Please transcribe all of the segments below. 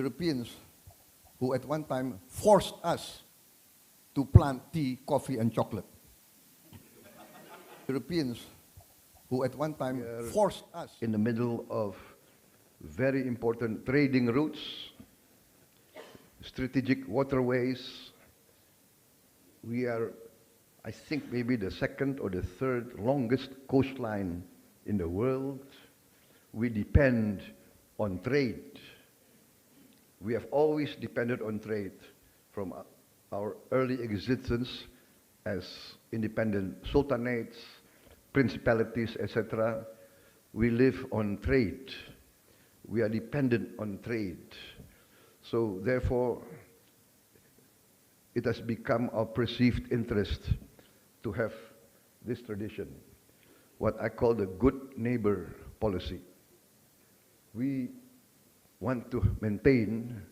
Europeans who at one time forced us to plant tea, coffee, and chocolate. Europeans who at one time forced us. In the middle of very important trading routes, strategic waterways. We are, I think, maybe the second or the third longest coastline in the world. We depend on trade. We have always depended on trade from our early existence as independent sultanates, principalities, etc. We live on trade. We are dependent on trade. So therefore, it has become our perceived interest to have this tradition, what I call the good neighbor policy. We want to maintain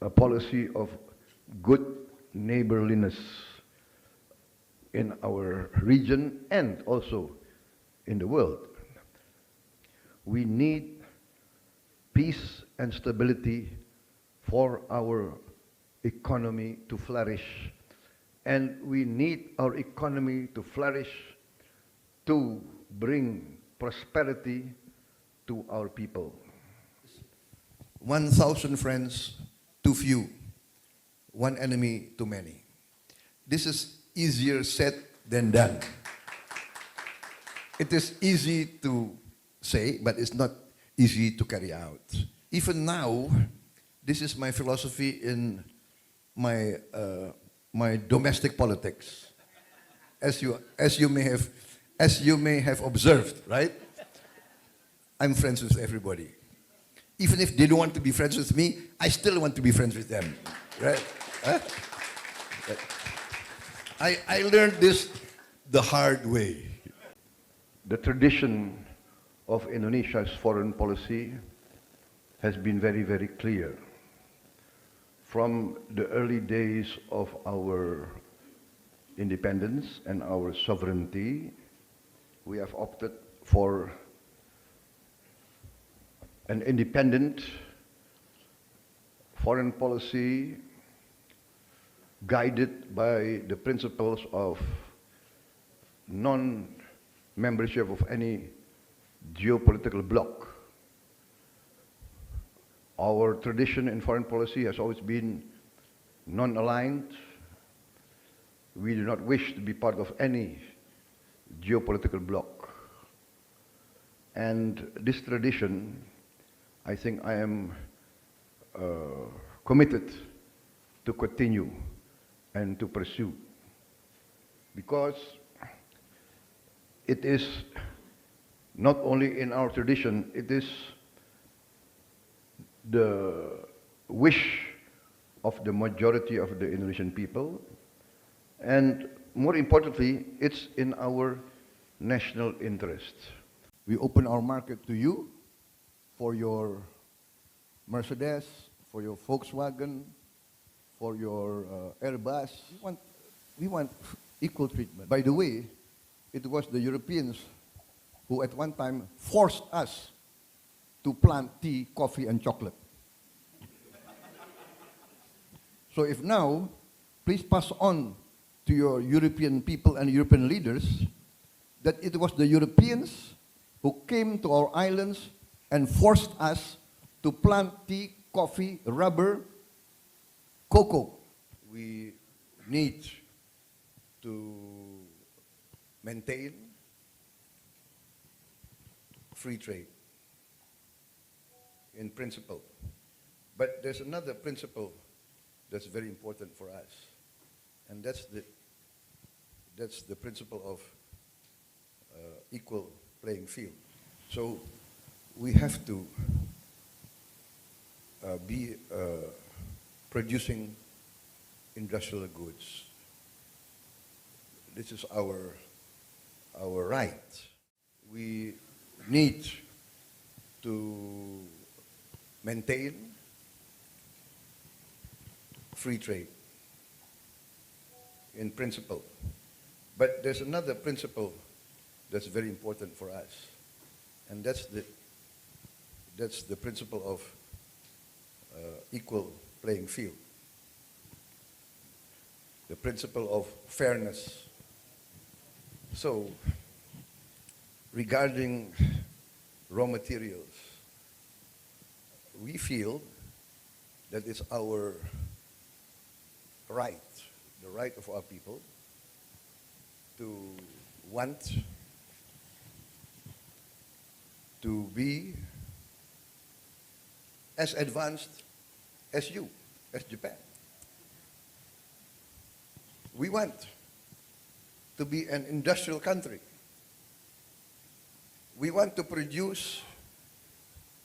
a policy of good neighborliness in our region and also in the world. We need peace and stability for our economy to flourish. And we need our economy to flourish to bring prosperity to our people. 1,000 friends too few, one enemy too many. This is easier said than done. It is easy to say, but it's not easy to carry out. Even now, this is my philosophy in my my domestic politics. As you may have observed, right? I'm friends with everybody. Even if they don't want to be friends with me, I still want to be friends with them, right? Huh? I learned this the hard way. The tradition of Indonesia's foreign policy has been very, very clear. From the early days of our independence and our sovereignty, we have opted for an independent foreign policy guided by the principles of non-membership of any geopolitical bloc. Our tradition in foreign policy has always been non-aligned. We do not wish to be part of any geopolitical bloc. And this tradition, I think I am committed to continue and to pursue, because it is not only in our tradition, it is the wish of the majority of the Indonesian people, and more importantly, it's in our national interest. We open our market to you for your Mercedes, for your Volkswagen, for your Airbus. We want equal treatment. By the way, it was the Europeans who at one time forced us to plant tea, coffee, and chocolate. So if now, please pass on to your European people and European leaders that it was the Europeans who came to our islands and forced us to plant tea, coffee, rubber, cocoa. We need to maintain free trade in principle. But there's another principle that's very important for us, and that's the principle of equal playing field. So we have to be producing industrial goods. This is our right. We need to maintain free trade in principle. But there's another principle that's very important for us, and that's That's the principle of equal playing field. The principle of fairness. So, regarding raw materials, we feel that it's our right, the right of our people, to want to be as advanced as you, as Japan. We want to be an industrial country. We want to produce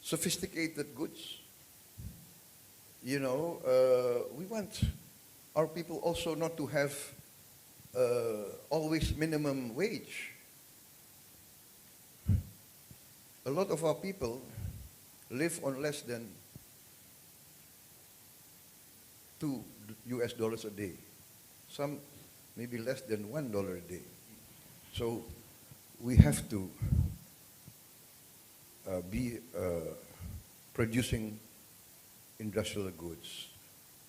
sophisticated goods. You know, we want our people also not to have always minimum wage. A lot of our people live on less than $2 a day. Some maybe less than $1 a day. So we have to be producing industrial goods.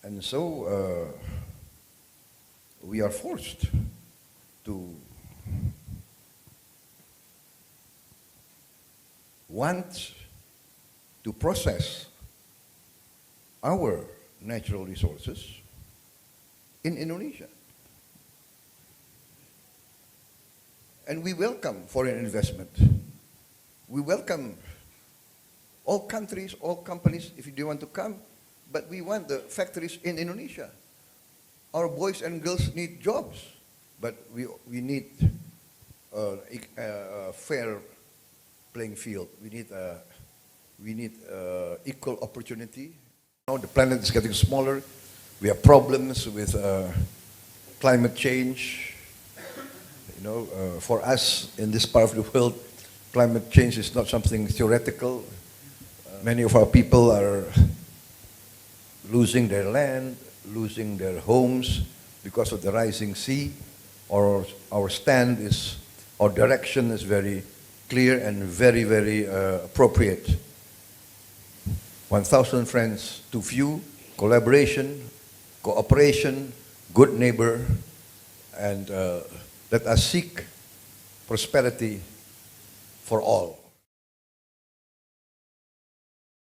And so we are forced to want to process our natural resources in Indonesia. And we welcome foreign investment. We welcome all countries, all companies, if they want to come, but we want the factories in Indonesia. Our boys and girls need jobs, but we need a fair playing field. We need equal opportunity. Now the planet is getting smaller. We have problems with climate change. You know, for us in this part of the world, climate change is not something theoretical. Many of our people are losing their land, losing their homes because of the rising sea. Our stand is, our direction is very clear and very, very appropriate. 1,000 friends too few, collaboration, cooperation, good neighbor, and let us seek prosperity for all.